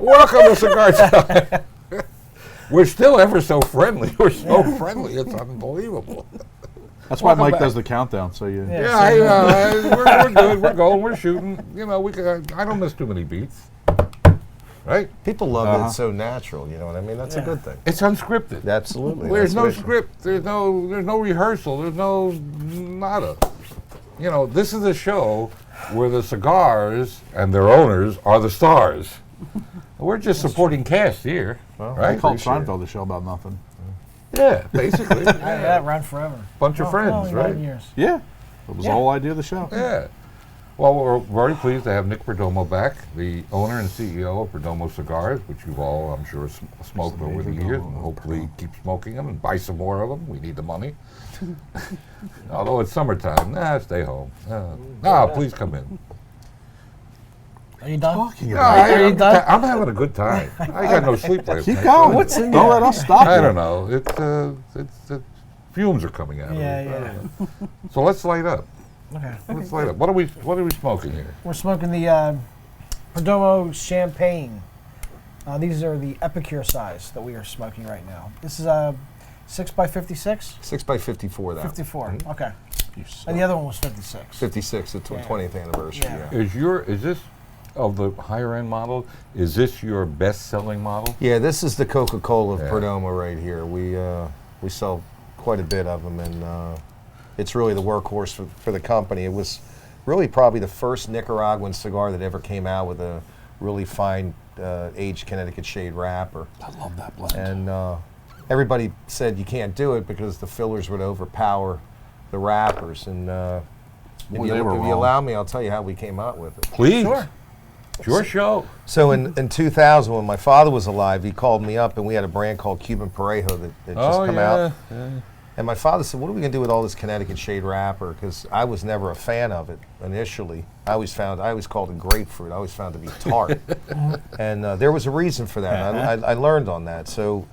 Welcome to Cigar Time. We're still ever so friendly. We're so friendly. It's unbelievable. That's why Mike does the countdown. So you. We're good. We're going. We're shooting. You know, I don't miss too many beats. Right? People love that it's so natural. You know what I mean? That's a good thing. It's unscripted. Absolutely. There's no script. There's no rehearsal. There's no nada. You know, this is a show where the cigars and their owners are the stars. We're just supporting cast here, right? I called Seinfeld the show about nothing. Yeah, basically. That ran forever. Bunch of friends, right? 9 years. Yeah, it was the whole idea of the show. Yeah. Well, we're very pleased to have Nick Perdomo back, the owner and CEO of Perdomo Cigars, which you've all, I'm sure, smoked over the years, and hopefully keep smoking them and buy some more of them. We need the money. Although it's summertime, stay home. Please come in. Are you done? Are you done? I'm having a good time. I got no sleep last night. Keep going. What's in there? Don't let us stop. I don't know. It's fumes are coming out. Yeah. So let's light up. Okay. Let's light up. What are we smoking here? We're smoking the Perdomo Champagne. These are the Epicure size that we are smoking right now. This is a 6x56? 6x54, that. 54, okay. And the other one was 56. 56, the 20th anniversary, yeah. Is this, of the higher end model, is this your best selling model? Yeah, this is the Coca-Cola of Perdomo right here. We sell quite a bit of them, and it's really the workhorse for the company. It was really probably the first Nicaraguan cigar that ever came out with a really fine aged Connecticut shade wrapper. I love that blend. And everybody said you can't do it because the fillers would overpower the wrappers. And if you allow me, I'll tell you how we came out with it. Please. Sure. It's your show. So in 2000, when my father was alive, he called me up, and we had a brand called Cuban Parejo that just come out. Yeah. And my father said, what are we going to do with all this Connecticut shade wrapper? Because I was never a fan of it initially. I always called it grapefruit. I always found it to be tart. And there was a reason for that. I learned on that. So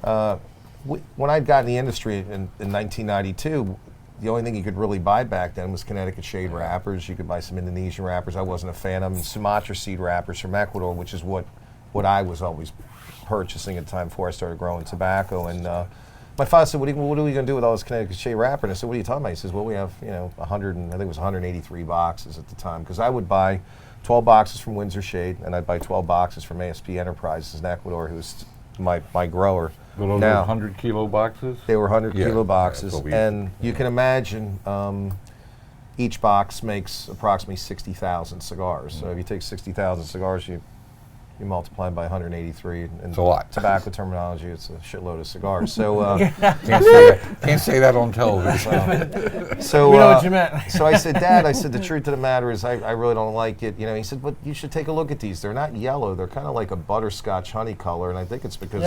when I'd got in the industry in 1992, the only thing you could really buy back then was Connecticut shade wrappers. You could buy some Indonesian wrappers. I wasn't a fan of them. Sumatra seed wrappers from Ecuador, which is what I was always purchasing at the time before I started growing tobacco. And my father said, what are we going to do with all this Connecticut shade wrapper? And I said, what are you talking about? He says, well, we have 100, and I think it was 183 boxes at the time, because I would buy 12 boxes from Windsor Shade, and I'd buy 12 boxes from ASP Enterprises in Ecuador, who's my grower. Those now, 100 kilo boxes? They were 100 kilo boxes, and you can imagine each box makes approximately 60,000 cigars. So if you take 60,000 cigars, you multiply by 183. And it's a lot. Tobacco terminology, it's a shitload of cigars. So can't say that on television. So we know what you meant. So I said, Dad, the truth of the matter is I really don't like it. He said, but you should take a look at these. They're not yellow. They're kind of like a butterscotch honey color, and I think it's because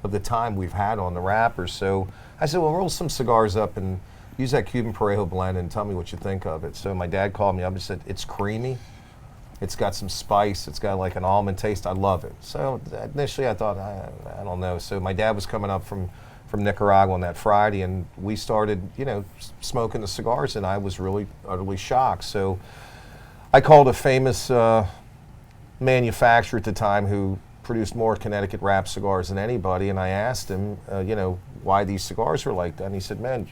of the time we've had on the wrappers. So I said, well, roll some cigars up and use that Cuban Parejo blend and tell me what you think of it. So my dad called me up and said, it's creamy. It's got some spice. It's got like an almond taste. I love it. So initially I thought, I don't know. So my dad was coming up from Nicaragua on that Friday, and we started, smoking the cigars, and I was really utterly shocked. So I called a famous manufacturer at the time who produced more Connecticut wrapped cigars than anybody, and I asked him, why these cigars were like that. And he said, man,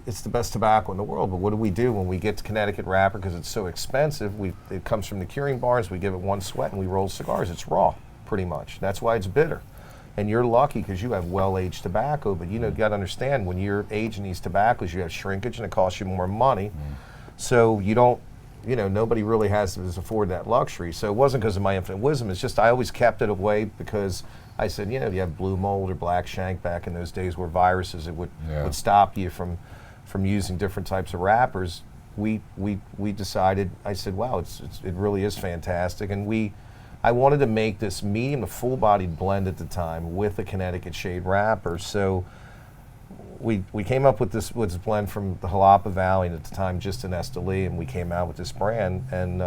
it's the best tobacco in the world, but what do we do when we get to Connecticut wrapper because it's so expensive? It comes from the curing barns, we give it one sweat, and we roll cigars. It's raw, pretty much. That's why it's bitter. And you're lucky because you have well-aged tobacco, but you got to understand, when you're aging these tobaccos, you have shrinkage, and it costs you more money. So you don't, nobody really has to afford that luxury. So it wasn't because of my infinite wisdom. It's just I always kept it away because I said, you have blue mold or black shank back in those days where viruses would stop you from using different types of wrappers. We decided, I said, wow, it really is fantastic. And I wanted to make this medium to full-bodied blend at the time with a Connecticut shade wrapper. So we came up with this blend from the Jalapa Valley, and at the time just in Esteli, and we came out with this brand. And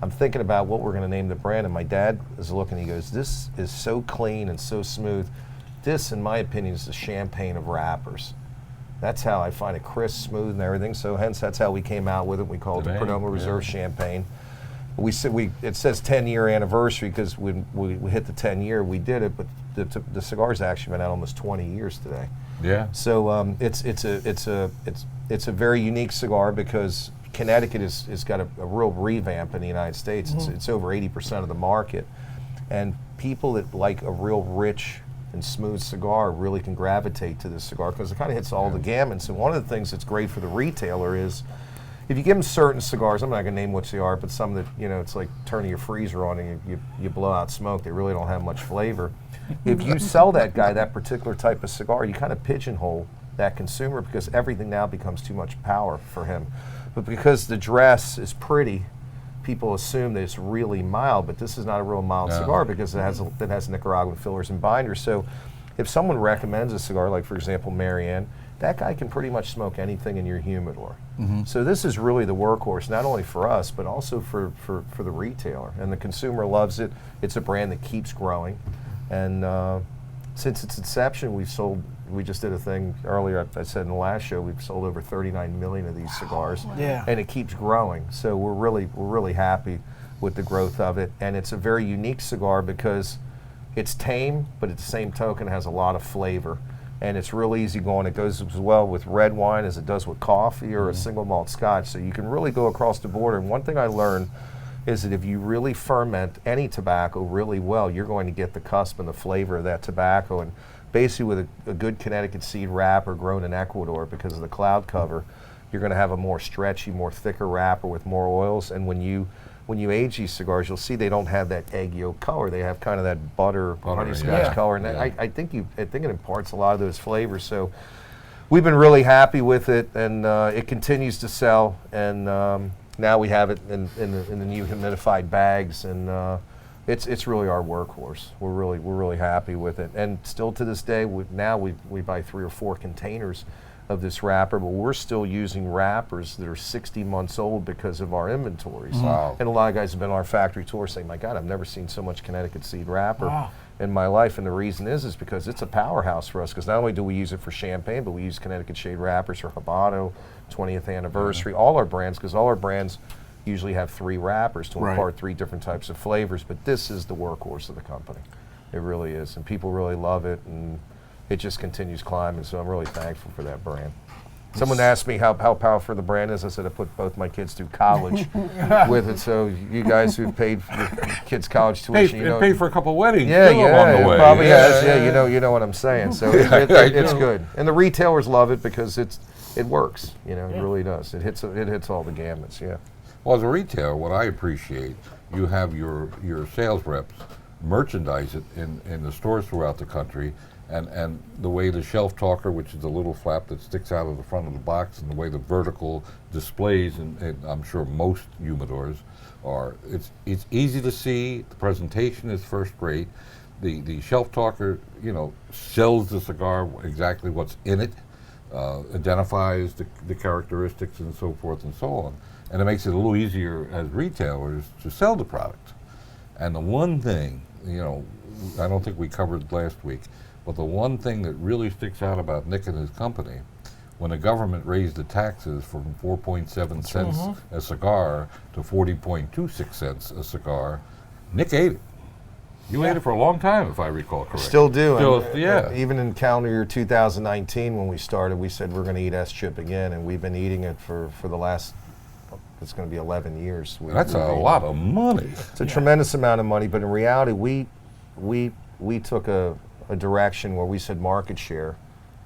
I'm thinking about what we're going to name the brand, and my dad is looking, he goes, this is so clean and so smooth. This, in my opinion, is the champagne of wrappers. That's how I find it crisp, smooth, and everything. So hence, that's how we came out with it. We called it Perdomo Reserve Champagne. It says 10-year anniversary because when we hit the 10-year, we did it, but the cigar's actually been out almost 20 years today. Yeah. So it's a very unique cigar because Connecticut has got a real revamp in the United States. It's over 80% of the market, and people that like a real rich and smooth cigar really can gravitate to this cigar because it kind of hits all the gamuts. And one of the things that's great for the retailer is if you give them certain cigars, I'm not going to name what they are, but some that, it's like turning your freezer on and you blow out smoke. They really don't have much flavor. If you sell that guy that particular type of cigar, you kind of pigeonhole that consumer because everything now becomes too much power for him. But because the dress is pretty, people assume that it's really mild, but this is not a real mild cigar because it has Nicaraguan fillers and binders. So if someone recommends a cigar, like for example Marianne, that guy can pretty much smoke anything in your humidor. So this is really the workhorse, not only for us, but also for the retailer. And the consumer loves it. It's a brand that keeps growing. And since its inception, we just did a thing earlier, I said in the last show, we've sold over 39 million of these cigars. Yeah. And it keeps growing. So we're really happy with the growth of it. And it's a very unique cigar because it's tame, but at the same token has a lot of flavor. And it's real easy going. It goes as well with red wine as it does with coffee or a single malt scotch. So you can really go across the border. And one thing I learned is that if you really ferment any tobacco really well, you're going to get the cusp and the flavor of that tobacco. And basically with a good Connecticut seed wrapper grown in Ecuador because of the cloud cover, you're going to have a more stretchy, more thicker wrapper with more oils. And when you age these cigars, you'll see they don't have that egg yolk color. They have kind of that butter honey-scotch color, and I think it imparts a lot of those flavors. So we've been really happy with it, and it continues to sell. And now we have it in the new humidified bags, and it's really our workhorse. We're really happy with it, and still to this day, we buy 3 or 4 containers of this wrapper, but we're still using wrappers that are 60 months old because of our inventories. Wow. And a lot of guys have been on our factory tour saying, my God, I've never seen so much Connecticut seed wrapper in my life. And the reason is because it's a powerhouse for us, because not only do we use it for champagne, but we use Connecticut shade wrappers for Habano, 20th anniversary, all our brands, because all our brands usually have 3 wrappers to impart 3 different types of flavors, but this is the workhorse of the company. It really is, and people really love it, and it just continues climbing, so I'm really thankful for that brand. Someone asked me how powerful the brand is. I said I put both my kids through college with it, so you guys who've paid for your kids' college tuition, Pay for a couple weddings along the way. Probably has. Yeah. You know what I'm saying. So it's good, and the retailers love it because it works. It really does. It hits all the gamuts. Yeah. Well, as a retailer, what I appreciate, you have your sales reps merchandise it in the stores throughout the country. And the way the shelf talker, which is the little flap that sticks out of the front of the box, and the way the vertical displays, and I'm sure most humidors are, it's easy to see. The presentation is first rate. The shelf talker, sells the cigar exactly what's in it, identifies the characteristics and so forth and so on, and it makes it a little easier as retailers to sell the product. And the one thing, I don't think we covered last week. But the one thing that really sticks out about Nick and his company, when the government raised the taxes from 4.7 cents a cigar to 40.26 cents a cigar, Nick ate it. You ate it for a long time, if I recall correctly. Still do. Yeah. Even in calendar year 2019, when we started, we said we're going to eat S-chip again, and we've been eating it for the last, it's going to be 11 years. That's a lot of money. It's a tremendous amount of money, but in reality, we took a direction where we said market share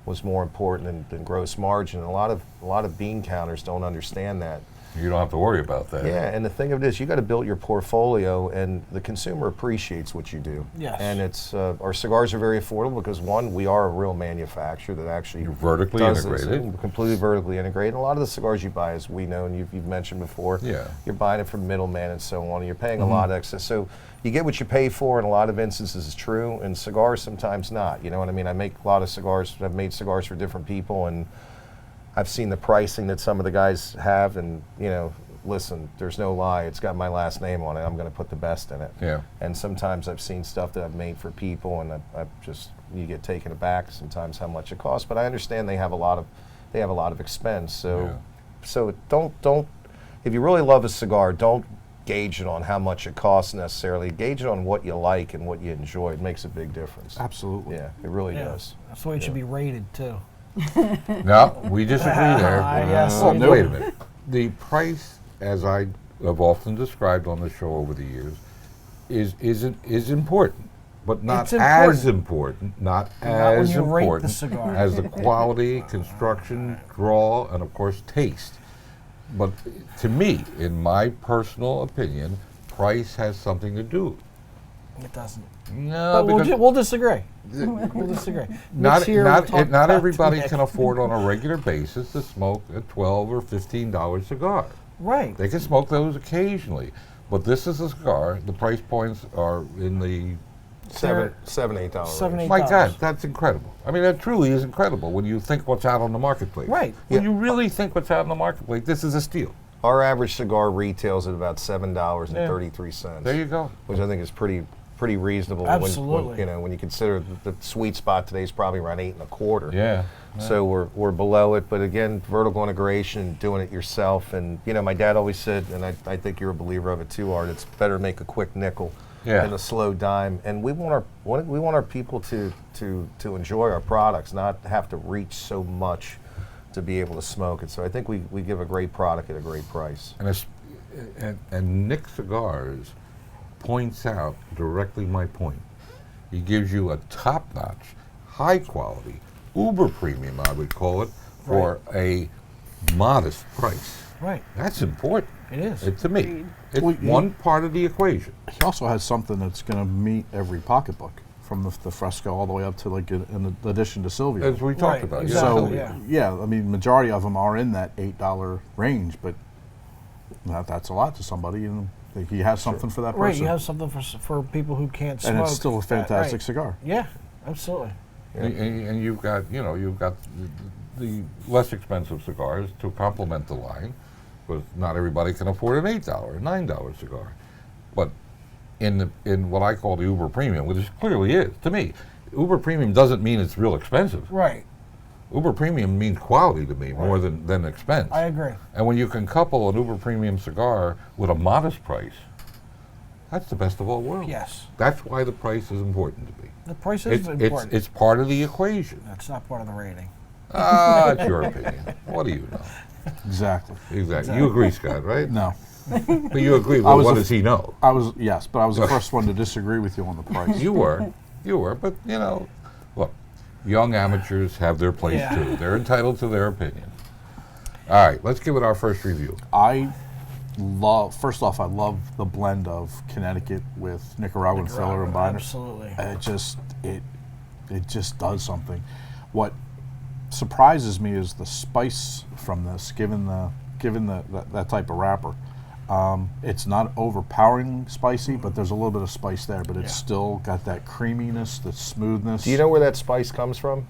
was more important than gross margin. And a lot of bean counters don't understand that. You don't have to worry about that. Yeah, and the thing of it is, you got to build your portfolio, and the consumer appreciates what you do. Yes. And it's our cigars are very affordable because one, we are a real manufacturer that actually You're vertically does integrated. this, completely vertically integrated. And a lot of the cigars you buy, as we know, and you've mentioned before, you're buying it from middlemen and so on. And you're paying a lot of excess. So you get what you pay for. In a lot of instances, is true. And cigars sometimes not. You know what I mean? I make a lot of cigars. I've made cigars for different people, and I've seen the pricing that some of the guys have, and listen, there's no lie. It's got my last name on it. I'm going to put the best in it. Yeah. And sometimes I've seen stuff that I've made for people, and you get taken aback sometimes how much it costs. But I understand they have a lot of expense. So don't if you really love a cigar, don't gauge it on how much it costs necessarily. Gauge it on what you like and what you enjoy. It makes a big difference. Absolutely. Yeah, it really Yeah. does. That's the way it should be rated too. No, we disagree there. Yes, Well, we do. wait a minute. The price, as I have often described on the show over the years, is important, but not It's as important, not when as you rate the important cigar. as the quality, construction, draw, and of course taste. But to me, in my personal opinion, price has something to do. It doesn't. No, But because we'll disagree. We'll disagree. not Nick's here to talk not back to everybody Nick. can afford on a regular basis to smoke a $12 or $15 cigar. Right. They can smoke those occasionally, but this is a cigar. The price points are in the $7, $8. $7, range. $8. my God, that's incredible. I mean, that truly is incredible when you think what's out on the marketplace. Right. When you really think what's out in the marketplace, this is a steal. Our average cigar retails at about $7.33. There you go. Which I think is pretty reasonable. Absolutely. When you consider the sweet spot today is probably around 8 1/4. Yeah. So we're below it, but again, vertical integration, doing it yourself, and my dad always said, and I think you're a believer of it too, Art. It's better to make a quick nickel than a slow dime, and we want our people to enjoy our products, not have to reach so much to be able to smoke it. So I think we give a great product at a great price. And Nick Cigars points out directly my point. He gives you a top-notch, high-quality, uber premium, I would call it, for a modest price. Right. That's important. It is. To me. It's Well, one part of the equation. He also has something that's going to meet every pocketbook, from the Fresco all the way up to like in addition to Silvio. As we talked Right, about. exactly. So yeah. I mean, majority of them are in that $8 range, but that's a lot to somebody, and he has something for that Right. person. You have something for people who can't smoke. and it's still a fantastic Right. cigar. Yeah. Absolutely. And you've got, the less expensive cigars to complement the line, because not everybody can afford an $8, $9 cigar. But in what I call the uber premium, which it clearly is to me, uber premium doesn't mean it's real expensive. Right. Uber premium means quality to me more than expense. I agree. And when you can couple an uber premium cigar with a modest price, that's the best of all worlds. Yes. That's why the price is important to me. The price is important. It's part of the equation. That's not part of the rating. It's your opinion. What do you know? Exactly. Exactly. You agree, Scott, right? No, But you agree. I Well, was what a- does he know? I was but I was the first one to disagree with you on the price. You were. But look, young amateurs have their place Yeah. too. They're entitled to their opinion. All right, let's give it our first review. First off, I love the blend of Connecticut with Nicaraguan filler and binder. Absolutely. It just does something. What surprises me is the spice from this, given that type of wrapper. It's not overpowering spicy, but there's a little bit of spice there, but it's still got that creaminess, the smoothness. Do you know where that spice comes from?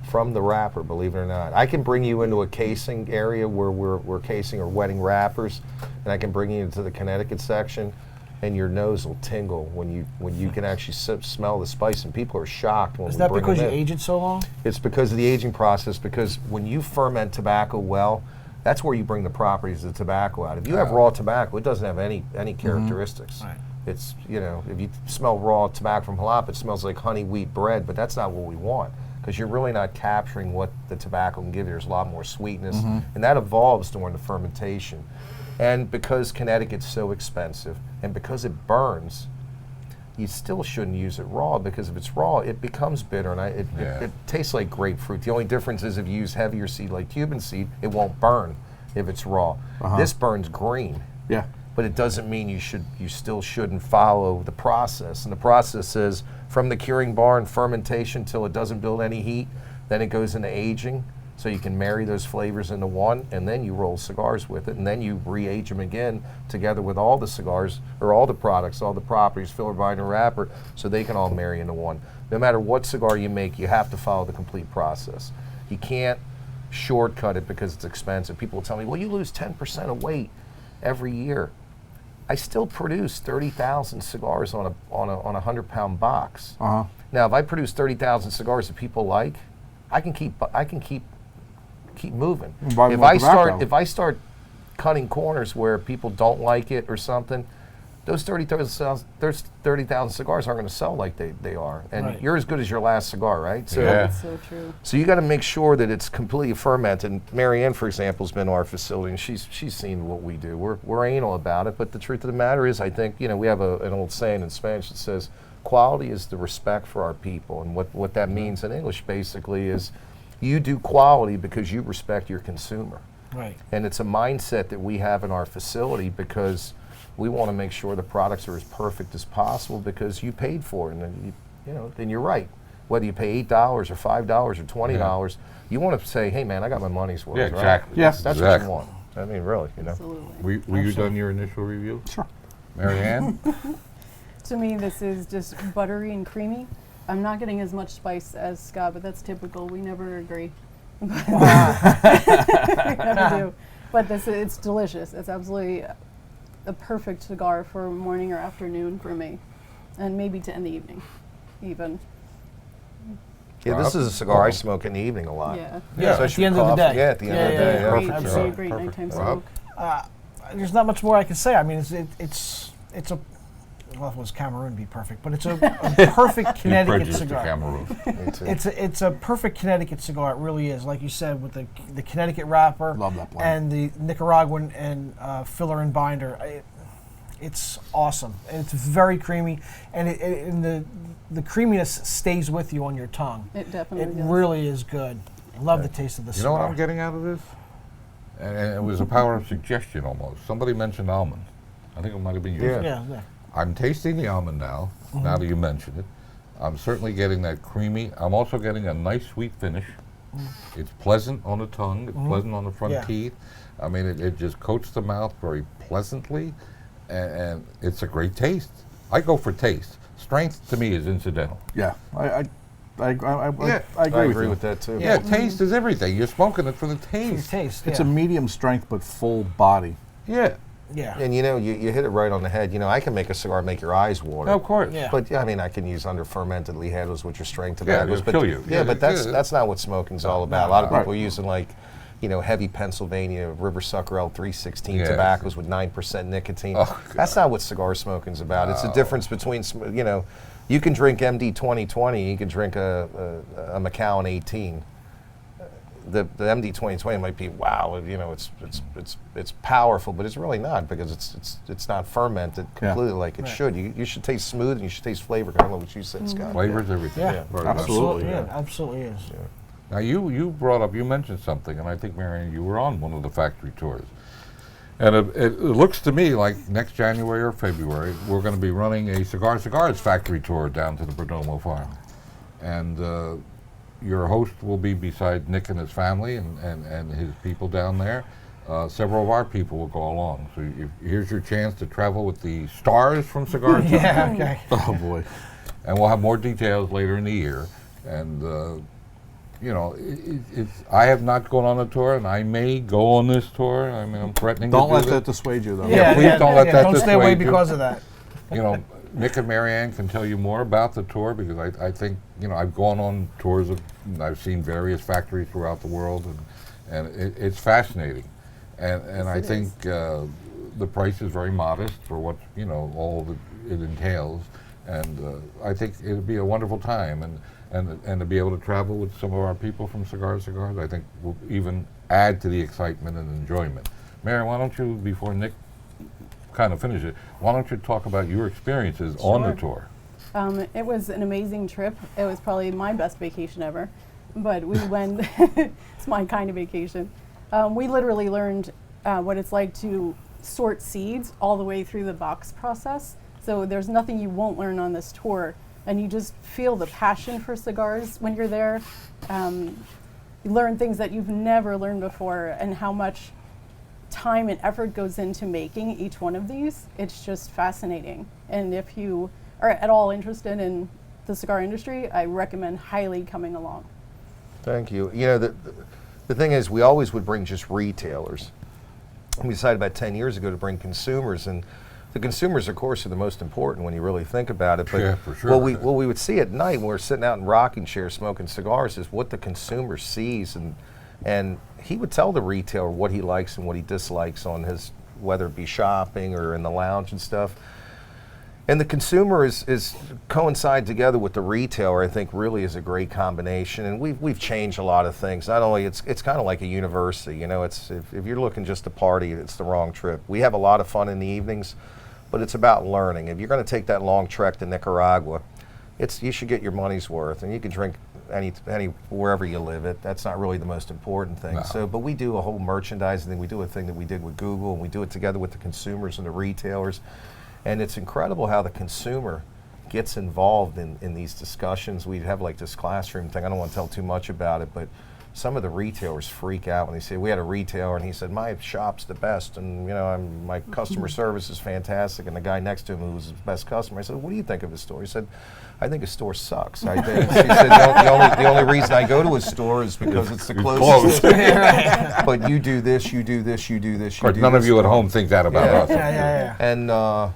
From the wrapper, believe it or not. I can bring you into a casing area where we're casing or wetting wrappers, and I can bring you into the Connecticut section, and your nose will tingle when you can actually smell the spice, and people are shocked when Is we that bring because you them in. age it so long? It's because of the aging process, because when you ferment tobacco well, that's where you bring the properties of the tobacco out. If you have raw tobacco, it doesn't have any characteristics. Right. It's, if you smell raw tobacco from jalap, it smells like honey wheat bread, but that's not what we want, because you're really not capturing what the tobacco can give you. There's a lot more sweetness, and that evolves during the fermentation. And because Connecticut's so expensive, and because it burns, you still shouldn't use it raw, because if it's raw, it becomes bitter, and it tastes like grapefruit. The only difference is if you use heavier seed like Cuban seed, it won't burn if it's raw. This burns green. Yeah. But it doesn't mean you still shouldn't follow the process. And the process is from the curing bar and fermentation till it doesn't build any heat, then it goes into aging, so you can marry those flavors into one, and then you roll cigars with it, and then you re-age them again together with all the cigars, or all the products, all the properties, filler, binder, wrapper, so they can all marry into one. No matter what cigar you make, you have to follow the complete process. You can't shortcut it because it's expensive. People will tell me, well, you lose 10% of weight every year. I still produce 30,000 cigars on a 100-pound box. Now, if I produce 30,000 cigars that people like, I can keep moving. Buy more tobacco. If I start cutting corners where people don't like it or something, those 30,000 cigars aren't going to sell like they are. And Right. you're as good as your last cigar, right? So, Yeah. That's so true. so you got to make sure that it's completely fermented. And Marianne, for example, has been to our facility, and she's seen what we do. We're anal about it, but the truth of the matter is, I think, we have an old saying in Spanish that says, quality is the respect for our people. And what that means in English basically is you do quality because you respect your consumer. Right. And it's a mindset that we have in our facility because we want to make sure the products are as perfect as possible because you paid for it. And then, then you're right. Whether you pay $8 or $5 or $20, you want to say, hey, man, I got my money's worth. Yeah, right? exactly. Yes. That's Exactly. what you want. I mean, really, Absolutely. Were you done your initial review? Sure. Marianne? To me, this is just buttery and creamy. I'm not getting as much spice as Scott, but that's typical. We never agree. We never do. But it's delicious. It's absolutely a perfect cigar for morning or afternoon for me, and maybe to end the evening, even. Yeah, this is a cigar I smoke in the evening a lot. Yeah. Yeah, at Especially the end of the coffee. day. Yeah, at the end of the day. yeah. Yeah. Great, Perfect absolutely cigar. great Perfect. nighttime Rob? smoke. There's not much more I can say. I mean, it's a well, if it was Cameroon, be perfect, but it's a perfect Connecticut Prejudiced to cigar. Cameroon. Me too. It's a perfect Connecticut cigar. It really is, like you said, with the Connecticut wrapper Love that blend. and the Nicaraguan and filler and binder. It's awesome. And it's very creamy, and and the creaminess stays with you on your tongue. It It definitely does. really is good. I love the taste of this You know cigar. what I'm getting out of this? And it was a power of suggestion almost. Somebody mentioned almond. I think it might have been you. Yeah. Yeah. I'm tasting the almond now, now that you mention it. I'm certainly getting that creamy. I'm also getting a nice sweet finish. It's pleasant on the tongue. It's pleasant on the front Yeah. teeth. I mean, it just coats the mouth very pleasantly, and it's a great taste. I go for taste. Strength to me is incidental. Yeah, I Yeah. agree, with that too. Yeah, taste is everything. You're smoking it for the The taste. taste. It's yeah. a medium strength but full body. Yeah, yeah. And you hit it right on the head. I can make a cigar make your eyes water. of course. Yeah. But I mean, I can use under fermented lihados, which are strength Yeah, tobaccos. it'll but kill you. Yeah, Yeah, but yeah. that's not what smoking's all about. A lot of Right. people are using heavy Pennsylvania Riversucker L316 Yeah. tobaccos with 9% nicotine. Oh, That's not what cigar smoking's about. It's the difference between you can drink MD 2020, you can drink a Macallan 18. The MD 2020 might be it's powerful, but it's really not because it's not fermented completely like it Right. should. You should taste smooth and you should taste flavor. I don't know what you said, Scott. Flavors everything. Yeah. Very much. Absolutely. Yeah, yeah. absolutely is. Now you mentioned something, and I think Marianne, you were on one of the factory tours, and it looks to me like next January or February we're going to be running a Cigars factory tour down to the Perdomo farm, and your host will be beside Nick and his family and his people down there. Several of our people will go along. So here's your chance to travel with the stars from Cigar Time. Yeah. Okay. Oh boy. And we'll have more details later in the year. And I have not gone on a tour, and I may go on this tour. I mean, I'm threatening Don't to let do that dissuade you, though. Yeah, please don't let that Don't stay away dissuade you. because of that. Nick and Marianne can tell you more about the tour because I think, I've gone on tours I've seen various factories throughout the world, and it's fascinating. And I think the price is very modest for what, all that it entails. And I think it'll be a wonderful time. And to be able to travel with some of our people from Cigars, I think will even add to the excitement and enjoyment. Mary, why don't you, before Nick kind of finishes, why don't you talk about your experiences on the tour? It was an amazing trip. It was probably my best vacation ever. But we went, it's my kind of vacation. We literally learned what it's like to sort seeds all the way through the box process. So there's nothing you won't learn on this tour. And you just feel the passion for cigars when you're there. You learn things that you've never learned before and how much time and effort goes into making each one of these. It's just fascinating. And if you are at all interested in the cigar industry, I recommend highly coming along. Thank you. The thing is, we always would bring just retailers. We decided about 10 years ago to bring consumers, and the consumers, of course, are the most important when you really think about it. But Yeah, for sure. what we would see at night when we're sitting out in rocking chairs smoking cigars is what the consumer sees and And he would tell the retailer what he likes and what he dislikes on his, whether it be shopping or in the lounge and stuff. And the consumer is coincide together with the retailer, I think really is a great combination. And we've changed a lot of things. Not only, it's kind of like a university, you know, it's if you're looking just to party, it's the wrong trip. We have a lot of fun in the evenings, but it's about learning. If you're going to take that long trek to Nicaragua, you should get your money's worth, and you can drink any wherever you live it. That's not really the most important thing. No. So, but we do a whole merchandising thing. We do a thing that we did with Google, and we do it together with the consumers and the retailers. And it's incredible how the consumer gets involved in these discussions. We have like this classroom thing. I don't want to tell too much about it, but some of the retailers freak out when they say, we had a retailer and he said, my shop's the best, and you know, my customer service is fantastic, and the guy next to him who was his best customer, I said, what do you think of his store? He said, I think his store sucks. He said, the only reason I go to his store is because it's the closest. But you do this, you do this, you do this, Of course, none of you at home think that about us. Yeah. And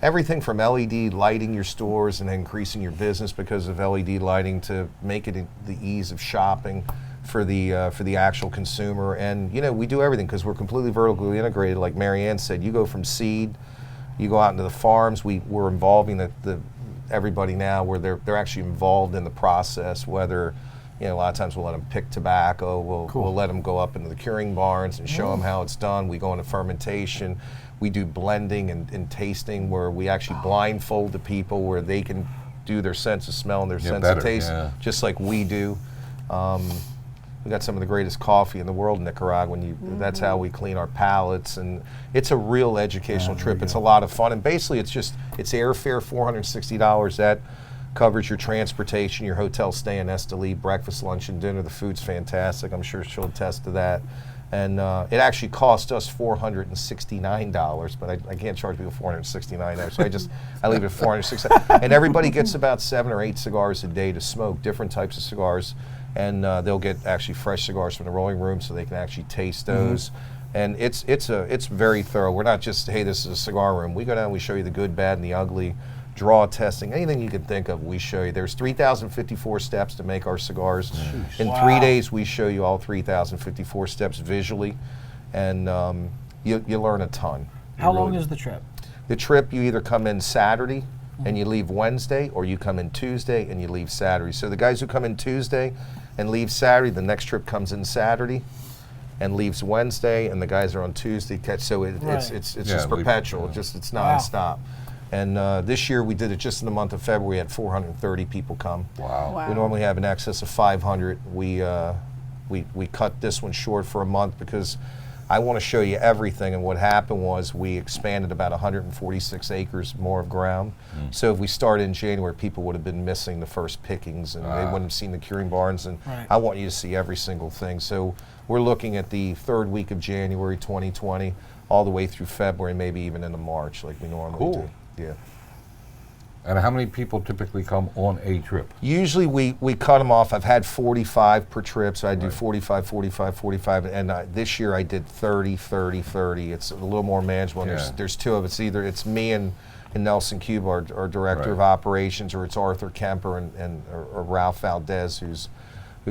everything from LED lighting your stores and increasing your business because of LED lighting to make it the ease of shopping for the actual consumer. And you know, we do everything because we're completely vertically integrated. Like Marianne said, you go from seed, you go out into the farms. We're involving everybody now where they're actually involved in the process. Whether, you know, a lot of times we'll let them pick tobacco. We'll let them go up into the curing barns and show them how it's done. We go into fermentation. We do blending and tasting where we actually blindfold the people where they can do their sense of smell and their sense of taste, just like we do. We got some of the greatest coffee in the world in Nicaragua. That's how we clean our palates, and it's a real educational trip. It's a lot of fun, and basically it's airfare, $460. That covers your transportation, your hotel stay in Esteli, breakfast, lunch, and dinner. The food's fantastic. I'm sure she'll attest to that. And it actually cost us $469, but I can't charge people $469, so I leave it at $469. And everybody gets about 7 or 8 cigars a day to smoke, different types of cigars, and they'll get actually fresh cigars from the rolling room, so they can actually taste those. And it's very thorough. We're not just, hey, this is a cigar room. We go down, we show you the good, bad, and the ugly. Draw testing, anything you can think of, we show you. There's 3,054 steps to make our cigars. In 3 days, we show you all 3,054 steps visually, and you learn a ton. How long is the trip? The trip, you either come in Saturday and you leave Wednesday, or you come in Tuesday and you leave Saturday. So the guys who come in Tuesday and leave Saturday, the next trip comes in Saturday and leaves Wednesday, and the guys are on Tuesday. So it's just perpetual. It's nonstop. And this year we did it just in the month of February. We had 430 people come. Wow. We normally have in excess of 500. We cut this one short for a month because I want to show you everything. And what happened was we expanded about 146 acres more of ground. So if we started in January, people would have been missing the first pickings, and they wouldn't have seen the curing barns. And I want you to see every single thing. So we're looking at the 3rd week of January 2020 all the way through February, maybe even into March like we normally do. Yeah. And how many people typically come on a trip? Usually we cut them off. I've had 45 per trip, so I do 45, 45, 45, and this year I did 30, 30, 30. It's a little more manageable. Yeah. There's 2 of us. Either it's me and Nelson Cuba, our director of operations, or it's Arthur Kemper or Ralph Valdez, who's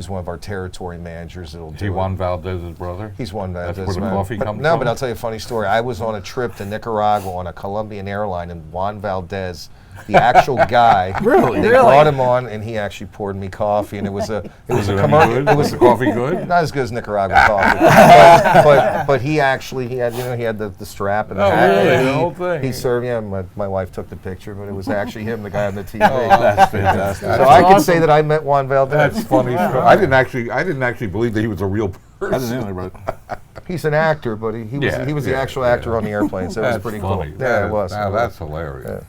one of our territory managers. Juan Valdez's brother? He's Juan Valdez. That's where the coffee comes from? No, but I'll tell you a funny story. I was on a trip to Nicaragua on a Colombian airline, and Juan Valdez, the actual guy, they brought him on, and he actually poured me coffee, and it was a commercial. Was the coffee good? Not as good as Nicaraguan coffee, but he had the strap and the hat. Really? The whole thing. He served. Yeah, my wife took the picture, but it was actually him, the guy on the TV. That's fantastic. So I can say that I met Juan Valdez. That's funny. I didn't actually believe that he was a real person. I didn't either, but He's an actor, but he was the actual actor on the airplane, so it was pretty funny. cool. Yeah, it was. Now that's hilarious.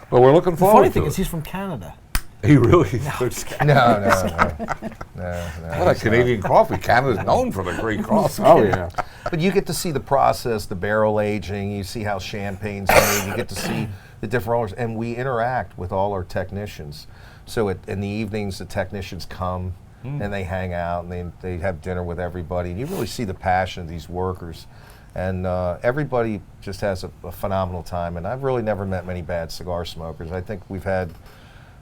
But we're looking The forward funny to thing it. is he's from Canada. He really is. No. What a Canadian coffee. Canada's known for the great coffee. oh yeah. But you get to see the process, the barrel aging, you see how champagne's made, you get to see the different rollers, and we interact with all our technicians. So in the evenings, the technicians come and they hang out and they have dinner with everybody. And you really see the passion of these workers. And everybody just has a phenomenal time. And I've really never met many bad cigar smokers. I think we've had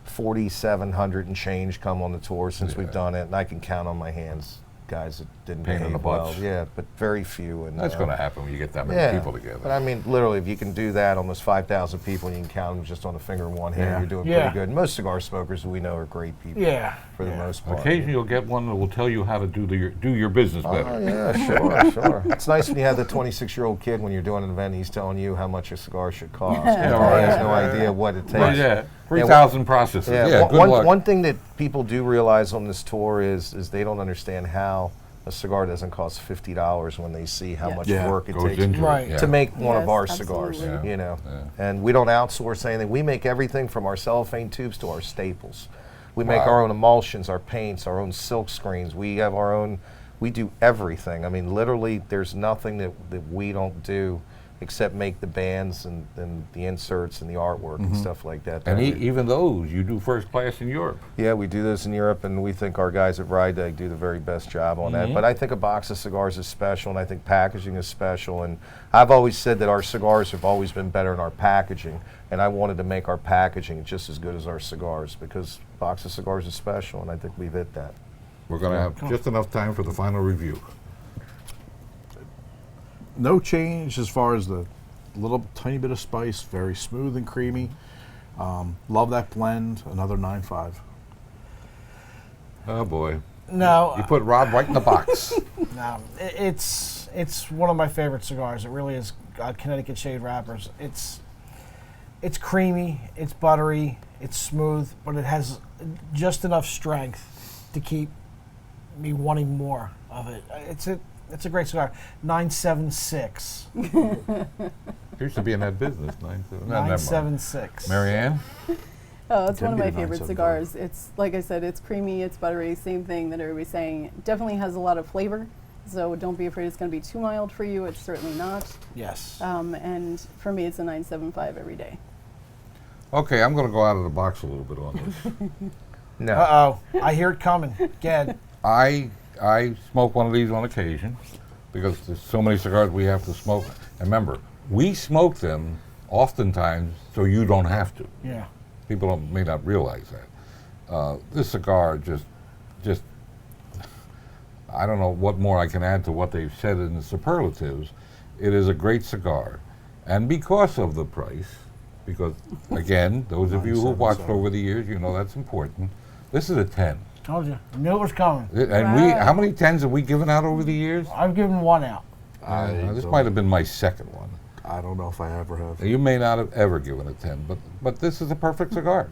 4,700 and change come on the tour since we've done it, and I can count on my hands guys that didn't Pain in behave the well. butts. Yeah, but very few. And That's going to happen when you get that many yeah, people together. but I mean, literally, if you can do that, almost 5,000 people, and you can count them just on a finger in one hand, Yeah. you're doing Yeah. pretty good. Most cigar smokers we know are great people. Yeah. For the most part. Occasionally you'll get one that will tell you how to do your business better. Oh, yeah, sure, sure. It's nice when you have the 26-year-old kid when you're doing an event and he's telling you how much a cigar should cost. Yeah, He right. has no idea what it takes. Well, yeah, 3,000 processes. Yeah, good luck. One thing that people do realize on this tour is they don't understand how a cigar doesn't cost $50 when they see how Yeah. much Yeah. work it Goes takes into Right. it. Yeah. to make one of Yes, our absolutely. cigars, Yeah. you know. Yeah. And we don't outsource anything. We make everything from our cellophane tubes to our staples. We make Wow. our own emulsions, our paints, our own silk screens. We have our own, we do everything. I mean, literally, there's nothing that we don't do except make the bands and the inserts and the artwork and stuff like that. And that we- even those, you do first class in Europe. yeah, we do this in Europe, and we think our guys at Ride Dag do the very best job on that. But I think a box of cigars is special, and I think packaging is special. And I've always said that our cigars have always been better in our packaging, and I wanted to make our packaging just as good as our cigars because box of cigars is special, and I think we've hit that. We're going to have just enough time for the final review. No change as far as the little tiny bit of spice. Very smooth and creamy. Love that blend. Another 9.5. Oh boy, No, you put Rob right in the box. no, it's one of my favorite cigars. It really is. Connecticut Shade Wrappers. It's creamy. It's buttery. It's smooth, but it has just enough strength to keep me wanting more of it. It's a great cigar. 976. Used to be in that business. 976. Marianne? Oh, it's Can one of be my a favorite 975. cigars. It's, like I said, it's creamy, it's buttery, same thing that everybody's saying. Definitely has a lot of flavor, so don't be afraid it's going to be too mild for you. It's certainly not. Yes. And for me, it's a 975 every day. Okay, I'm going to go out of the box a little bit on this. No. Uh-oh. I hear it coming. Gad. I smoke one of these on occasion because there's so many cigars we have to smoke. And remember, we smoke them oftentimes so you don't have to. Yeah. People may not realize that. This cigar just, I don't know what more I can add to what they've said in the superlatives. It is a great cigar. And because of the price, because again, those of you who watched 977. over the years, you know that's important. This is a 10. Told you. I knew it was coming. And Wow. how many 10s have we given out over the years? I've given one out. This might have been my second one. I don't know if I ever have. You may not have ever given a 10, but this is a perfect cigar.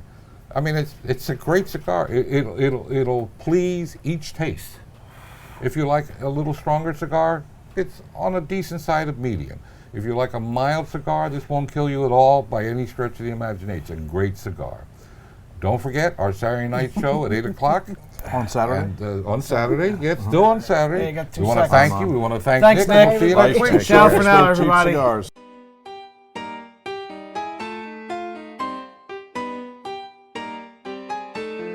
I mean, it's a great cigar. It'll please each taste. If you like a little stronger cigar, it's on a decent side of medium. If you like a mild cigar, this won't kill you at all by any stretch of the imagination. It's a great cigar. Don't forget our Saturday night show at 8 o'clock. On Saturday? And on Saturday, yeah, it's still on Saturday. Yeah, you got 2 we want to seconds. thank you. We want to thank Thanks, Nick. We'll Nick. see you Bye. next week. Take Ciao care. for now, Smoke cheap everybody. cigars.